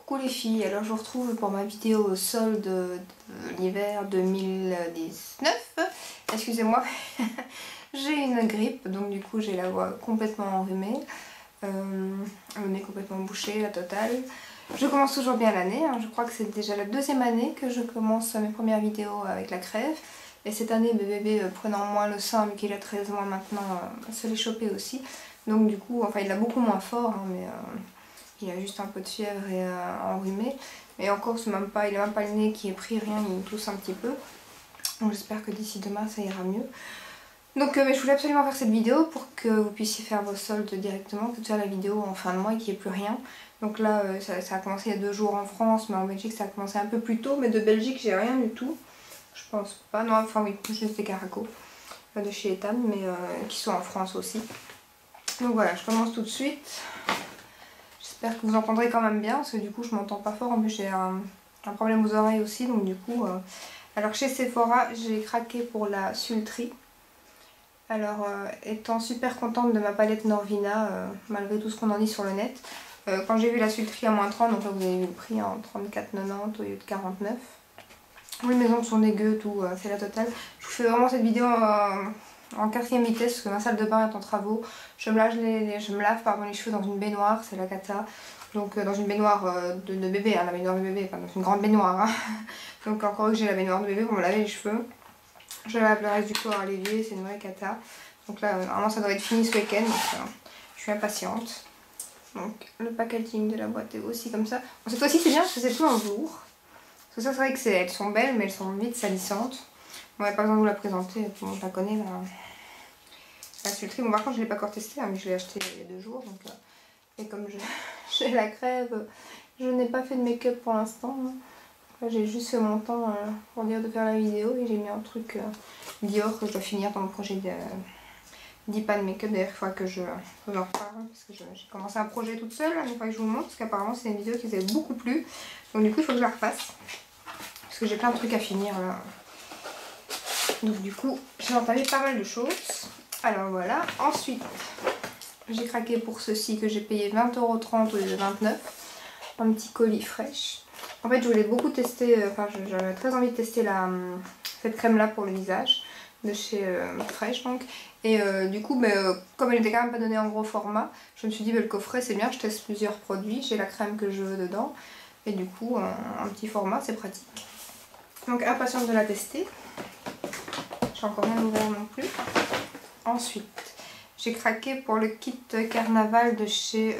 Coucou les filles, alors je vous retrouve pour ma vidéo solde de l'hiver 2019. Excusez-moi, j'ai une grippe, donc du coup j'ai la voix complètement enrhumée, le nez complètement bouché, la totale. Je commence toujours bien l'année, hein. Je crois que c'est déjà la deuxième année que je commence mes premières vidéos avec la crève. Et cette année, mes bébés prenant moins le sein, vu qu'il a 13 mois maintenant, se les choper aussi. Donc du coup, enfin il a beaucoup moins fort, hein, mais il a juste un peu de fièvre et enrhumé. Et encore, il n'a même pas le nez qui est pris, rien, il tousse un petit peu. Donc j'espère que d'ici demain ça ira mieux. Donc mais je voulais absolument faire cette vidéo pour que vous puissiez faire vos soldes directement, que de faire la vidéo en fin de mois et qu'il n'y ait plus rien. Donc là ça a commencé il y a 2 jours en France, mais en Belgique ça a commencé un peu plus tôt. Mais de Belgique j'ai rien du tout. Je pense pas, non, enfin oui, juste des caracos de chez Etam, mais qui sont en France aussi. Donc voilà, je commence tout de suite. J'espère que vous entendrez quand même bien, parce que du coup je m'entends pas fort, en plus j'ai un problème aux oreilles aussi, donc du coup... Alors chez Sephora, j'ai craqué pour la Sultry. Alors étant super contente de ma palette Norvina, malgré tout ce qu'on en dit sur le net, quand j'ai vu la Sultry à moins 30, donc là vous avez vu le prix en 34,90 au lieu de 49. Oui, mes ongles sont dégueux, tout, c'est la totale. Je vous fais vraiment cette vidéo en 4ème vitesse parce que ma salle de bain est en travaux. Je me lave les cheveux dans une baignoire, c'est la cata. Donc dans une baignoire de bébé, hein, la baignoire de bébé, pas dans une grande baignoire. Hein. Donc encore que j'ai la baignoire de bébé pour me laver les cheveux. Je lave le reste du corps à l'évier, c'est une vraie cata. Donc là, normalement ça doit être fini ce week-end, donc je suis impatiente. Donc le packaging de la boîte est aussi comme ça. Bon, cette fois-ci c'est bien parce que c'est tout un jour. Parce que ça, c'est vrai que elles sont belles, mais elles sont vite salissantes. Bon, il n'y a pas besoin de vous la présenter, tout le monde la connaît, la Sultry. Bon, par contre, je ne l'ai pas encore testée, hein, mais je l'ai achetée il y a 2 jours. Donc, et comme j'ai la crève, je n'ai pas fait de make-up pour l'instant. Hein. J'ai juste fait mon temps pour dire de faire la vidéo et j'ai mis un truc Dior que je dois finir dans le projet d'IPAN make-up. D'ailleurs, il faut que je vous en reparle, hein, parce que j'ai commencé un projet toute seule, hein, il faut que je vous montre, parce qu'apparemment, c'est une vidéo qui vous a beaucoup plu. Donc, du coup, il faut que je la refasse. Parce que j'ai plein de trucs à finir là. Donc du coup j'ai entamé pas mal de choses. Alors voilà. Ensuite j'ai craqué pour ceci que j'ai payé 20,30 € au lieu de 29. Un petit colis fraîche. En fait je voulais beaucoup tester, enfin j'avais très envie de tester cette crème là pour le visage. De chez Fresh donc. Et du coup comme elle était quand même pas donnée en gros format, je me suis dit le coffret c'est bien, je teste plusieurs produits. J'ai la crème que je veux dedans. Et du coup un petit format c'est pratique. Donc impatiente de la tester. J'ai encore rien ouvert non plus. Ensuite, j'ai craqué pour le kit carnaval de chez...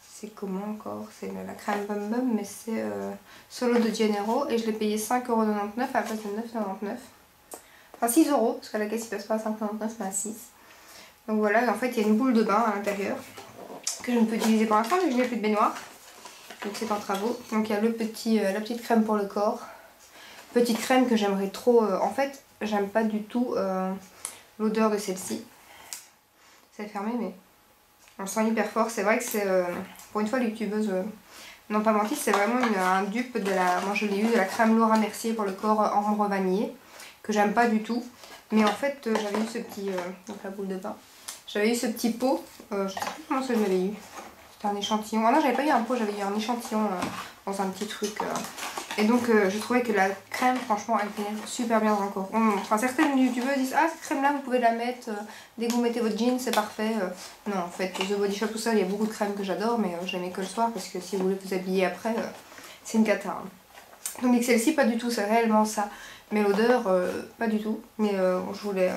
c'est comment encore? C'est la crème Bum Bum, mais c'est Solo de Janeiro. Et je l'ai payé 5,99 € à la place de 9,99 €. Enfin 6 €, parce qu'à la caisse il passe pas à 5,99 € mais à 6. Donc voilà, en fait il y a une boule de bain à l'intérieur. Que je ne peux utiliser pour l'instant, mais je n'ai plus de baignoire. Donc c'est en travaux. Donc il y a la petite crème pour le corps. Petite crème que j'aimerais trop... en fait, j'aime pas du tout l'odeur de celle-ci. C'est fermé, mais on le sent hyper fort. C'est vrai que c'est... pour une fois, les youtubeuses n'ont pas menti. C'est vraiment un dupe de la... Moi, je l'ai eu de la crème Laura Mercier pour le corps ambre vanillé. Que j'aime pas du tout. Mais en fait, j'avais eu ce petit... donc la boule de bain. J'avais eu ce petit pot. Je sais plus comment ça je l'avais eu. C'était un échantillon. Ah non, j'avais pas eu un pot, j'avais eu un échantillon dans un petit truc... Et donc je trouvais que la crème franchement elle pénètre super bien dans le corps. Enfin certaines youtubeuses disent ah cette crème là vous pouvez la mettre dès que vous mettez votre jean c'est parfait. Non en fait The Body Shop tout ça il y a beaucoup de crèmes que j'adore mais je les mets que le soir parce que si vous voulez vous habiller après c'est une cata. Hein. Donc celle-ci pas du tout c'est réellement ça. Mais l'odeur pas du tout. Mais je voulais...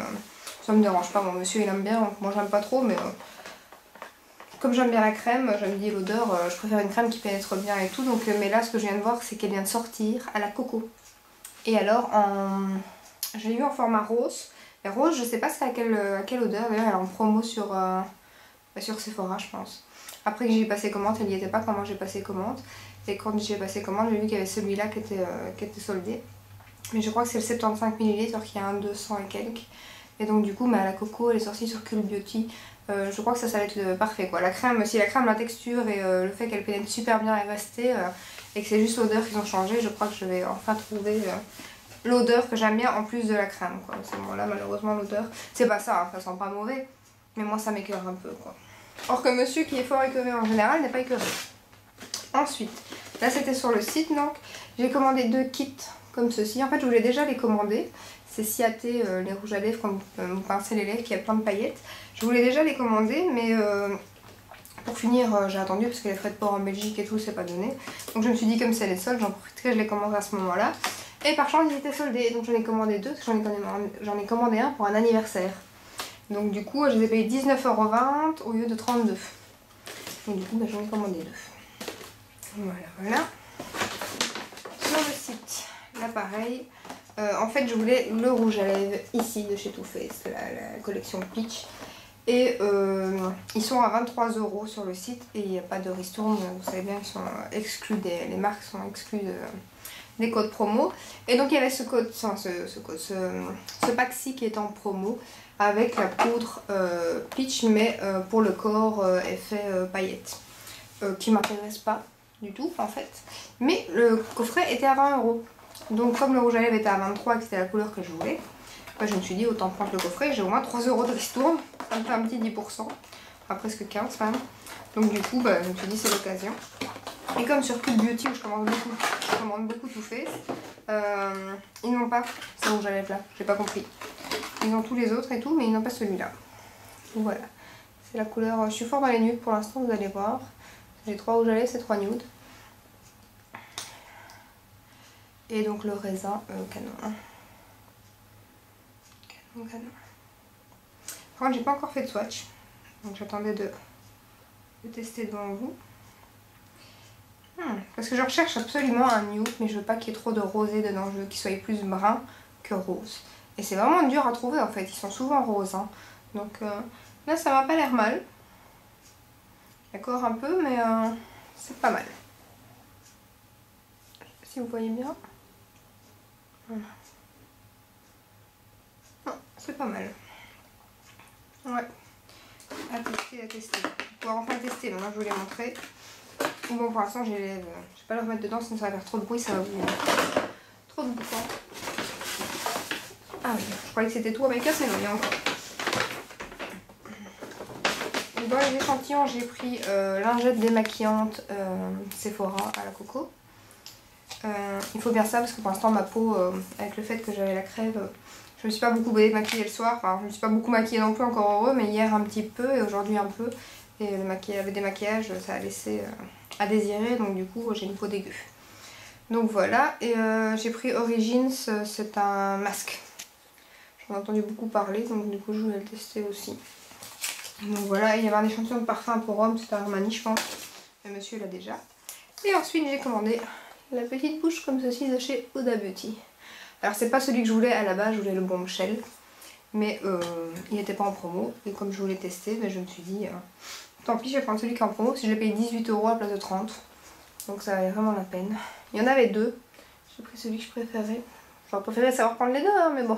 ça me dérange pas, mon monsieur il aime bien donc moi j'aime pas trop mais... Comme j'aime bien la crème, je me dis l'odeur, je préfère une crème qui pénètre bien et tout. Donc, mais là, ce que je viens de voir, c'est qu'elle vient de sortir à la coco. Et alors, je l'ai eu en format rose. Et rose, je sais pas c'est à quelle odeur. D'ailleurs, elle est en promo sur Sephora, je pense. Après que j'ai passé commande, elle n'y était pas quand moi j'ai passé commande. Et quand j'ai passé commande, j'ai vu qu'il y avait celui-là qui était soldé. Mais je crois que c'est le 75 ml, alors qu'il y a un 200 et quelques. Et donc du coup, à la coco, elle est sortie sur Cool Beauty. Je crois que ça va être le parfait quoi. La crème, si la crème, la texture et le fait qu'elle pénètre super bien est resté et que c'est juste l'odeur qu'ils ont changé, je crois que je vais enfin trouver l'odeur que j'aime bien en plus de la crème quoi. Parce que bon là malheureusement l'odeur, c'est pas ça, hein, ça sent pas mauvais, mais moi ça m'écœure un peu quoi. Or que monsieur qui est fort écœuré en général n'est pas écœuré. Ensuite, là c'était sur le site, donc j'ai commandé 2 kits comme ceci. En fait je voulais déjà les commander. C'est Ciaté, les rouges à lèvres comme vous pincez les lèvres qui a plein de paillettes. Je voulais déjà les commander mais pour finir j'ai attendu parce que les frais de port en Belgique et tout c'est pas donné. Donc je me suis dit comme c'est les soldes, j'en profiterai, je les commanderai à ce moment là. Et par chance ils étaient soldés, donc j'en ai commandé 2 parce que j'en ai commandé un pour un anniversaire. Donc du coup je les ai payés 19,20 € au lieu de 32. Donc du coup bah, j'en ai commandé 2. Voilà, voilà. Sur le site, là pareil. En fait, je voulais le rouge à lèvres ici de chez Too Faced, la collection Peach. Et ils sont à 23 € sur le site et il n'y a pas de ristourne. Vous savez bien, ils sont exclus les marques sont exclues des codes promo. Et donc il y avait ce code, ce pack-ci qui est en promo avec la poudre Peach, mais pour le corps effet paillettes, qui m'intéresse pas du tout en fait, mais le coffret était à 20 €. Donc comme le rouge à lèvres était à 23 € et que c'était la couleur que je voulais, bah, je me suis dit autant prendre le coffret, j'ai au moins 3 € de ristourne, ça me fait un petit 10%, enfin presque 15 quand même. Donc du coup bah, je me suis dit c'est l'occasion. Et comme sur Cute Beauty où je commande beaucoup Too Faced, ils n'ont pas ce rouge à lèvres là, j'ai pas compris. Ils ont tous les autres et tout, mais ils n'ont pas celui-là. Voilà, c'est la couleur, je suis fort dans les nudes pour l'instant, vous allez voir. J'ai 3 rouges à lèvres, c'est 3 nudes. Et donc le raisin canon. Canon. Par contre, j'ai pas encore fait de swatch. Donc j'attendais de tester devant vous. Parce que je recherche absolument un nude, mais je veux pas qu'il y ait trop de rosé dedans. Je veux qu'il soit plus brun que rose. Et c'est vraiment dur à trouver en fait. Ils sont souvent roses. Hein. Donc là, ça m'a pas l'air mal. D'accord un peu, mais c'est pas mal. Je sais pas si vous voyez bien. Voilà. Non, c'est pas mal. Ouais. À tester. Pour pouvoir enfin tester, maintenant je vous l'ai montré. Bon, pour l'instant, je vais pas le remettre dedans, sinon ça va faire trop de bruit, ça va vous... Trop de boucan. Ah oui, je croyais que c'était tout avec c'est non, il y a encore. Dans les échantillons, j'ai pris lingette démaquillante Sephora à la coco. Il faut bien ça parce que pour l'instant ma peau, avec le fait que j'avais la crève, je me suis pas beaucoup démaquillée le soir. Enfin, je me suis pas beaucoup maquillée non plus, encore heureux, mais hier un petit peu et aujourd'hui un peu. Et le démaquillage, ça a laissé à désirer, donc du coup j'ai une peau dégueu. Donc voilà, et j'ai pris Origins, c'est un masque. J'en ai entendu beaucoup parler, donc du coup je voulais le tester aussi. Donc voilà, il y avait un échantillon de parfum pour homme, c'était Armani je pense. Le monsieur l'a déjà. Et ensuite j'ai commandé la petite bouche comme ceci de chez Huda Beauty. Alors c'est pas celui que je voulais à la base, je voulais le Bombshell. Mais il n'était pas en promo. Et comme je voulais tester, ben, je me suis dit, tant pis je vais prendre celui qui est en promo. Si je l'ai payé 18 € à la place de 30. Donc ça valait vraiment la peine. Il y en avait 2. J'ai pris celui que je préférais. J'aurais préféré savoir prendre les 2, hein, mais bon.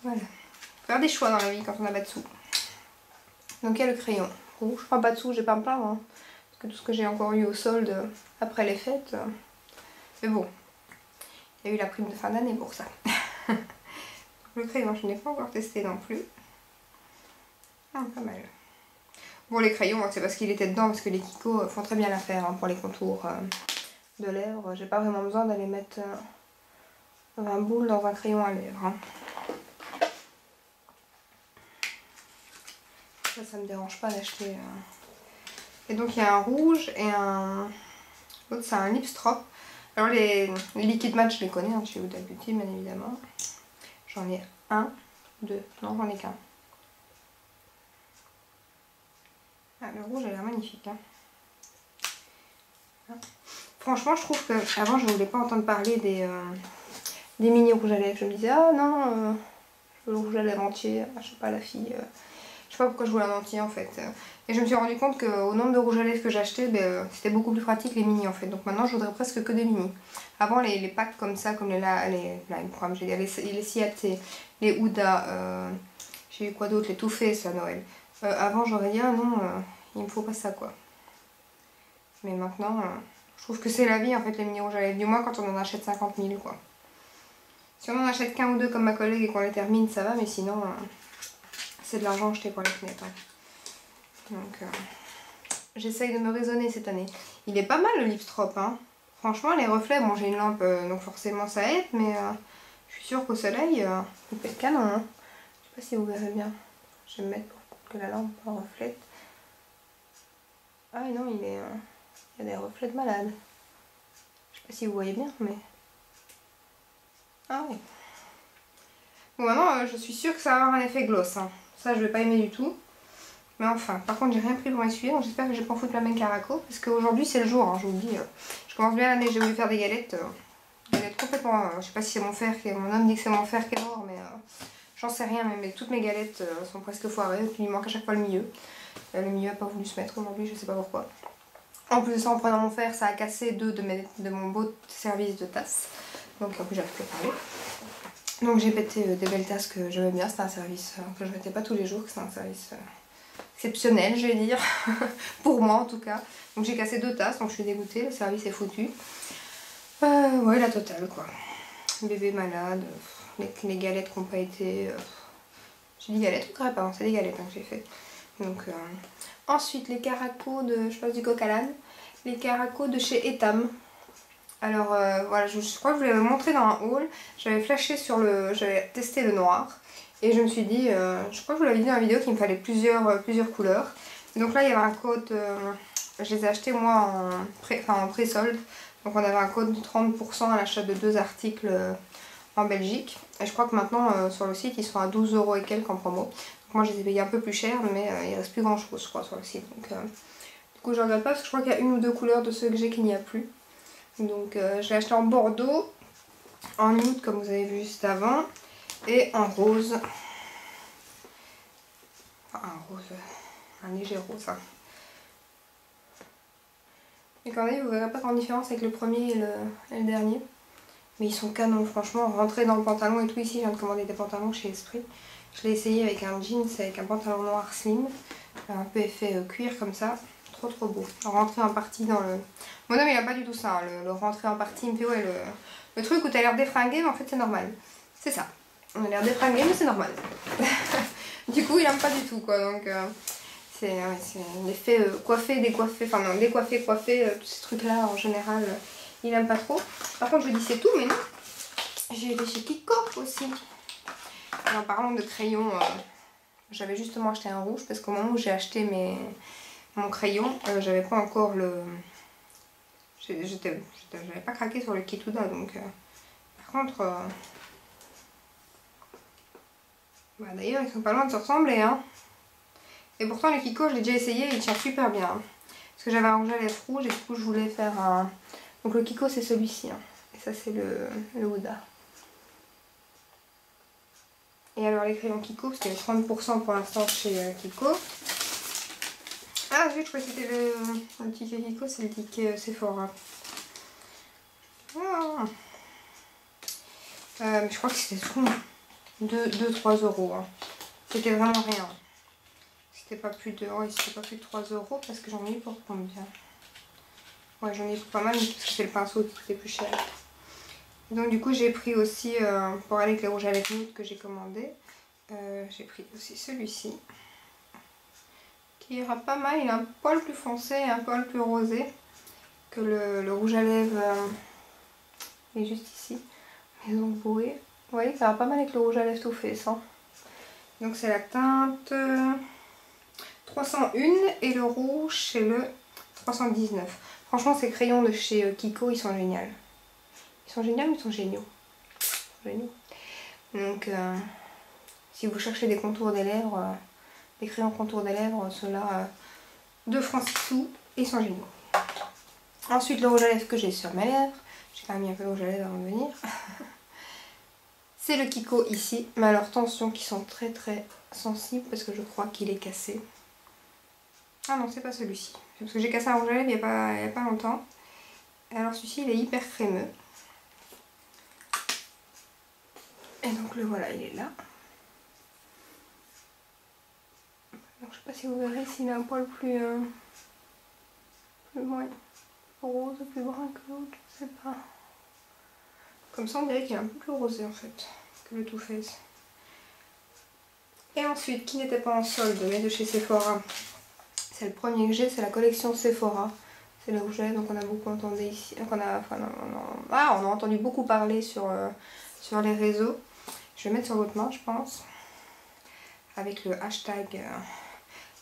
Voilà. Faire des choix dans la vie quand on n'a pas de sous. Donc il y a le crayon rouge. Enfin pas de sous, j'ai pas à me plaindre. Hein, parce que tout ce que j'ai encore eu au solde après les fêtes. Mais bon. Il y a eu la prime de fin d'année pour ça. Le crayon, je n'ai pas encore testé non plus. Ah, pas mal. Bon, les crayons, c'est parce qu'il était dedans, parce que les Kiko font très bien l'affaire hein, pour les contours de lèvres. J'ai pas vraiment besoin d'aller mettre un boule dans un crayon à lèvres. Hein. Ça me dérange pas d'acheter. Et donc, il y a un rouge et un... L'autre, c'est un lipstrop. Alors, les liquid match, je les connais hein, chez Huda Beauty, bien évidemment. J'en ai un, deux, non j'en ai qu'un. Ah, le rouge a l'air magnifique. Hein. Franchement je trouve que avant je ne voulais pas entendre parler des mini rouges à lèvres. Je me disais ah non, je veux le rouge à lèvres entier, je sais pas la fille. Je sais pas pourquoi je voulais un entier en fait. Et je me suis rendu compte qu'au nombre de rouges à lèvres que j'achetais, c'était beaucoup plus pratique les mini en fait. Donc maintenant je voudrais presque que des mini. Avant les packs comme ça, comme les Ciaté, les Huda, j'ai eu quoi d'autre, les Too Faced à Noël. Avant j'aurais dit ah non, il me faut pas ça quoi. Mais maintenant, je trouve que c'est la vie en fait les mini rouges à lèvres. Du moins quand on en achète 50 000 quoi. Si on en achète qu'un ou deux comme ma collègue et qu'on les termine ça va, mais sinon c'est de l'argent jeté par les fenêtres. Hein. Donc J'essaye de me raisonner cette année. Il est pas mal le Lipstrop, hein. Franchement, les reflets, bon j'ai une lampe donc forcément ça aide, mais je suis sûre qu'au soleil, il peut être canon. Hein. Je sais pas si vous verrez bien. Je vais me mettre pour que la lampe reflète. Ah non, il y a des reflets de malade. Je sais pas si vous voyez bien, mais... Ah oui. Bon maintenant, je suis sûre que ça va avoir un effet gloss. Hein. Ça, je vais pas aimer du tout. Mais enfin, par contre, j'ai rien pris pour essuyer, donc j'espère que je vais pas en foutre la même caraco. Parce qu'aujourd'hui, c'est le jour, hein, je vous le dis. Je commence bien l'année, j'ai voulu faire des galettes. Galettes complètement... je sais pas si c'est mon fer, mon homme dit que c'est mon fer qui est mort, mais... j'en sais rien, mais toutes mes galettes sont presque foirées. Et puis il manque à chaque fois le milieu. Le milieu a pas voulu se mettre aujourd'hui, je sais pas pourquoi. En plus de ça, en prenant mon fer, ça a cassé deux de mon beau service de tasses. Donc en plus, j'arrive plus à parler. Donc j'ai pété des belles tasses que j'aimais bien. C'était un service que je mettais pas tous les jours, que c'est un service exceptionnel, je vais dire. Pour moi en tout cas. Donc j'ai cassé 2 tasses, donc je suis dégoûtée. Le service est foutu. Ouais, la totale quoi. Bébé malade, les galettes qui n'ont pas été... J'ai dit galettes ou crêpes, hein, c'est des galettes hein, que j'ai fait. Donc, ensuite les caracos de, je pense du coq à l'âne, les caracos de chez Etam. Alors voilà, je crois que je vous l'avais montré dans un haul, j'avais flashé sur j'avais testé le noir et je me suis dit, je crois que je vous l'avais dit dans la vidéo qu'il me fallait plusieurs couleurs. Donc là il y avait un code, je les ai achetés moi en pré-solde, donc on avait un code de 30% à l'achat de 2 articles en Belgique. Et je crois que maintenant sur le site ils sont à 12 € et quelques en promo. Moi je les ai payés un peu plus cher, mais il reste plus grand chose je crois sur le site. Donc, du coup je regarde pas parce que je crois qu'il y a 1 ou 2 couleurs de ceux que j'ai qu'il n'y a plus. Donc je l'ai acheté en bordeaux, en nude comme vous avez vu juste avant, et en rose. Enfin un rose, un léger rose. Hein. Et quand même vous verrez pas grande différence avec le premier et le dernier. Mais ils sont canons franchement, rentrer dans le pantalon et tout ici, je viens de commander des pantalons chez Esprit. Je l'ai essayé avec un jeans, avec un pantalon noir slim, un peu effet cuir comme ça, trop beau. Rentrer en partie dans le... Mon homme il a pas du tout ça, hein. Le rentrer en partie, il me fait ouais le truc où t'as l'air défringué mais en fait c'est normal. C'est ça, on a l'air défringué mais c'est normal. Du coup il aime pas du tout quoi, donc c'est l'effet coiffé, décoiffé, enfin non décoiffé, coiffé, tous ces trucs là en général il aime pas trop. Par contre je dis c'est tout mais non, j'ai été chez Kiko aussi. Et en parlant de crayons, j'avais justement acheté un rouge parce qu'au moment où j'ai acheté mon crayon, j'avais pas encore le... J'avais pas craqué sur le Kituda donc... Par contre... Bah, d'ailleurs ils sont pas loin de se ressembler hein. Et pourtant le Kiko je l'ai déjà essayé et il tient super bien. Hein. Parce que j'avais un rouge à lèvres rouge et du coup je voulais faire un... Donc le Kiko c'est celui-ci. Hein. Et ça c'est le Huda. Et alors les crayons Kiko, parce qu'il y a 30% pour l'instant chez Kiko. Ah zut, je croyais que c'était le ticket Kiko, c'est le ticket Sephora. Ah. Mais je crois que c'était 2-3 € hein. C'était vraiment rien. C'était pas plus de 3 € parce que j'en ai eu pour combien? Ouais, j'en ai eu pour pas mal parce que c'est le pinceau qui coûtait plus cher. Donc du coup j'ai pris aussi, pour aller avec les rouges à lèvres nude que j'ai commandé, j'ai pris aussi celui-ci. Qui ira pas mal, il est un poil plus foncé et un poil plus rosé que le rouge à lèvres. Il est juste ici. Maison Bouée. Vous voyez que ça va pas mal avec le rouge à lèvres Too Faced. Hein. Donc c'est la teinte 301 et le rouge c'est le 319. Franchement ces crayons de chez Kiko ils sont géniaux. Ils sont géniaux ou ils sont géniaux? Géniaux. Donc si vous cherchez des contours des lèvres, des crayons contour des lèvres, ceux-là de Francis Sou, ils sont géniaux. Ensuite le rouge à lèvres que j'ai sur mes lèvres, j'ai quand même mis un peu de rouge à lèvres avant de venir. C'est le Kiko ici, mais alors attention qui sont très sensibles parce que je crois qu'il est cassé. Ah non c'est pas celui-ci, parce que j'ai cassé un rouge à lèvres il y a pas longtemps. Alors celui-ci il est hyper crémeux. Et donc le voilà, il est là. Donc, je sais pas si vous verrez s'il a un poil plus rose, plus brun que l'autre, je sais pas. Comme ça on dirait qu'il est un peu plus rosé en fait que le Too Faced. Et ensuite, qui n'était pas en solde mais de chez Sephora, C'est le premier que j'ai, c'est la collection Sephora. C'est le rouge à lèvres, donc on a beaucoup entendu ici. Donc on a entendu beaucoup parler sur les réseaux. Je vais mettre sur votre main, je pense. Avec le hashtag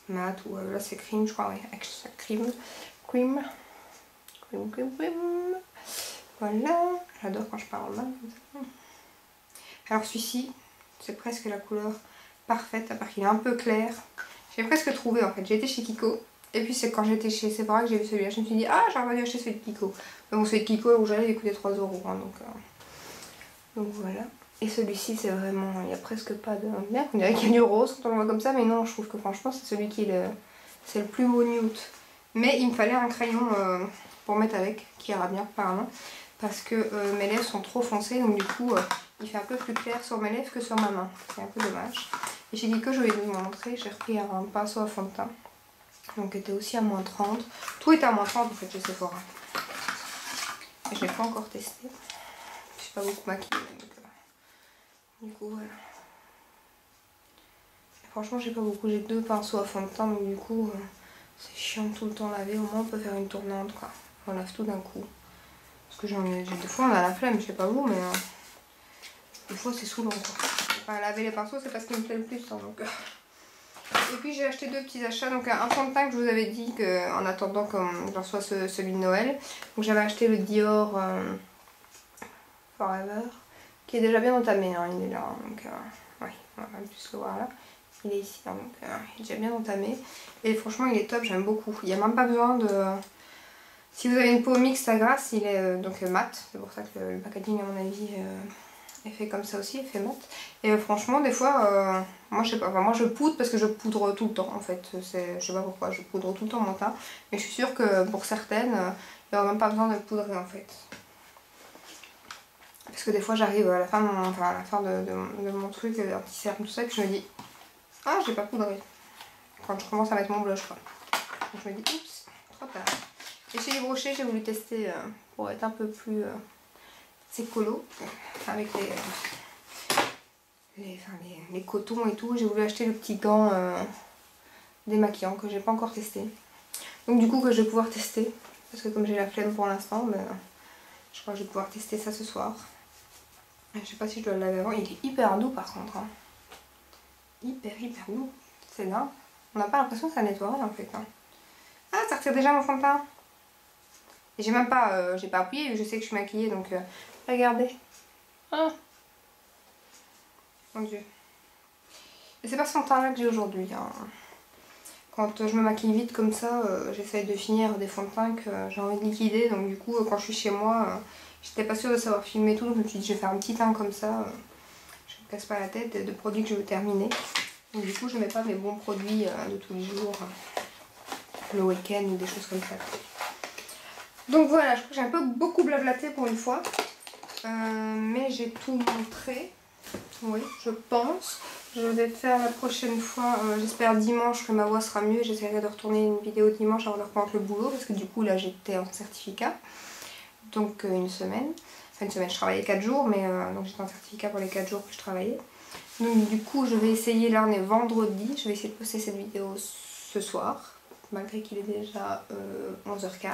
mat ou là c'est cream, je crois, oui. Hashtag cream. Voilà. J'adore quand je parle mal comme ça. Alors celui-ci, c'est presque la couleur parfaite, à part qu'il est un peu clair. J'ai presque trouvé en fait. J'ai été chez Kiko. Et puis c'est quand j'étais chez Sephora que j'ai vu celui-là. Je me suis dit, ah, j'aurais dû acheter celui de Kiko. Mais bon, celui de Kiko, le rouge à lèvres, il coûtait 3 €. Hein, donc voilà. Et celui-ci, c'est vraiment, il n'y a presque pas de... Merde, on dirait qu'il y a du rose quand on le voit comme ça. Mais non, je trouve que franchement, c'est celui qui est c'est le plus beau nude. Mais il me fallait un crayon pour mettre avec, qui ira bien apparemment. Parce que mes lèvres sont trop foncées. Donc du coup, il fait un peu plus clair sur mes lèvres que sur ma main. C'est un peu dommage. Et chez Kiko, je vais vous montrer, j'ai repris un pinceau à fond de teint. Donc était aussi à moins 30. Tout était à moins 30 en fait chez Sephora. Et je l'ai pas encore testé. Je suis pas beaucoup maquillée. Donc, du coup voilà. Et franchement j'ai pas beaucoup. J'ai 2 pinceaux à fond de teint. Donc du coup c'est chiant de tout le temps laver. Au moins on peut faire une tournante quoi. On lave tout d'un coup. Parce que des fois on a la flemme. Je sais pas vous mais des fois c'est saoulant quoi. Enfin laver les pinceaux c'est pas ce qui me plaît le plus. Hein, donc... Et puis j'ai acheté 2 petits achats, donc un fond de teint que je vous avais dit qu'en attendant que je reçois celui de Noël. Donc j'avais acheté le Dior Forever, qui est déjà bien entamé, hein, il est là, donc ouais, on va même plus le voir là. Il est ici, hein, donc il est déjà bien entamé. Et franchement il est top, j'aime beaucoup. Il n'y a même pas besoin de... Si vous avez une peau mixte à grasse, il est donc mat, c'est pour ça que le packaging à mon avis... est fait comme ça aussi, il fait mat. Et franchement, des fois, moi je sais pas, enfin, moi je poudre parce que je poudre tout le temps en fait. Je sais pas pourquoi, je poudre tout le temps mon teint. Mais je suis sûre que pour certaines, il n'y aura même pas besoin de poudrer en fait. Parce que des fois j'arrive à la fin de mon truc, anti-cerne, tout ça, et puis je me dis, ah j'ai pas poudré. Quand je commence à mettre mon blush quoi. Donc je me dis, oups, trop tard. Et chez Yves Rocher, j'ai voulu tester pour être un peu plus... c'est colo, avec les cotons et tout. J'ai voulu acheter le petit gant démaquillant que j'ai pas encore testé. Donc du coup que je vais pouvoir tester. Parce que comme j'ai la flemme pour l'instant, je crois que je vais pouvoir tester ça ce soir. Je sais pas si je dois le laver avant. Il est hyper doux par contre. Hein. Hyper doux. C'est là. On n'a pas l'impression que ça nettoie en fait. Hein. Ah, ça retire déjà mon fond de teint. Et j'ai même pas, j'ai pas appuyé, je sais que je suis maquillée donc... Regardez. Ah. Mon dieu. Et c'est pas ce teint là que j'ai aujourd'hui. Hein. Quand je me maquille vite comme ça, j'essaye de finir des fonds de teint que j'ai envie de liquider. Donc du coup, quand je suis chez moi, j'étais pas sûre de savoir filmer tout. Donc je me suis dit, je vais faire un petit teint comme ça. Je me casse pas la tête de produits que je veux terminer. Donc du coup, je mets pas mes bons produits de tous les jours, le week-end ou des choses comme ça. Donc voilà, je crois que j'ai un peu beaucoup blablaté pour une fois. Mais j'ai tout montré. Oui, je pense. Je vais faire la prochaine fois, j'espère dimanche que ma voix sera mieux. J'essaierai de retourner une vidéo dimanche avant de reprendre le boulot. Parce que du coup là j'étais en certificat. Donc une semaine. Enfin une semaine, je travaillais 4 jours. Mais donc j'étais en certificat pour les 4 jours que je travaillais. Donc du coup je vais essayer, là on est vendredi. Je vais essayer de poster cette vidéo ce soir. Malgré qu'il est déjà 11h15.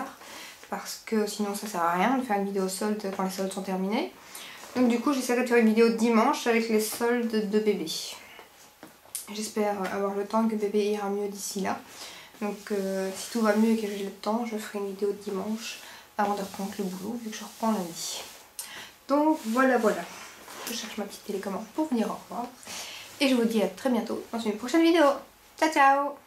Parce que sinon ça sert à rien de faire une vidéo solde quand les soldes sont terminés. Donc du coup j'essaierai de faire une vidéo dimanche avec les soldes de bébé. J'espère avoir le temps et que bébé ira mieux d'ici là. Donc si tout va mieux et que j'ai le temps, je ferai une vidéo dimanche avant de reprendre le boulot vu que je reprends lundi. Donc voilà. Je cherche ma petite télécommande pour venir au revoir. Et je vous dis à très bientôt dans une prochaine vidéo. Ciao ciao!